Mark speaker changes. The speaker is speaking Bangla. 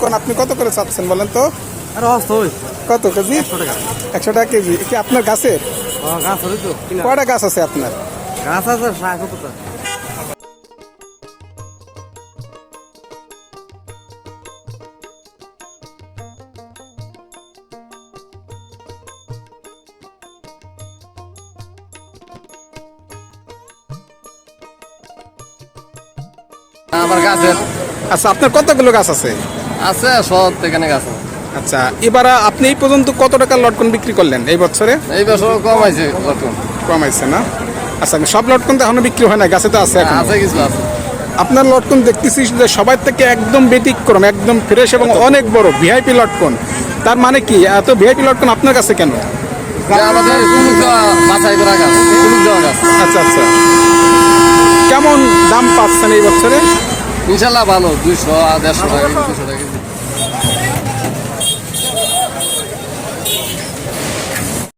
Speaker 1: লটকন আপনি কত করে চাচ্ছেন বলেন তো?
Speaker 2: আর অবস্থা ওই
Speaker 1: কত কেজি?
Speaker 2: 100 টাকা।
Speaker 1: 100 টাকা কেজি। কি আপনার গাছের?
Speaker 2: গাছ আছে তো
Speaker 1: কয়টা গাছ আছে আপনার?
Speaker 2: গাছ আছে 60-70টা।
Speaker 3: আমার গাছের
Speaker 1: আচ্ছা, আপনার কতগুলো গাছ আছে?
Speaker 3: আছে সব এখানে গাছ আছে।
Speaker 1: আচ্ছা, এবার আপনি এই পর্যন্ত কত টাকার লটকন বিক্রি করলেন এই বছরে?
Speaker 3: এই বছর কম হয়েছে লটকন।
Speaker 1: কমাইছে না? আচ্ছা, সব লটকন তো এখনো বিক্রি হয় না, গাছে তো আছে এখনো।
Speaker 3: আছে কিছু আছে।
Speaker 1: আপনার লটকন দেখতেছি যে সবার থেকে একদম ব্যতিক্রম, একদম ফ্রেশ এবং অনেক বড় ভিআইপি লটকন। তার মানে কি এত ভিআইপি লটকন আপনার কাছে কেন?
Speaker 3: যে আমাদের কুলুক দেওয়া বাছাই করা গাছ, কুলুক দেওয়া গাছ।
Speaker 1: আচ্ছা আচ্ছা, কেমন দাম পাচ্ছেন এই বছরে?
Speaker 3: ইনশাল্লাহ ভালো, 200 আর 150 টাকা কেজি, 200 টাকা কেজি।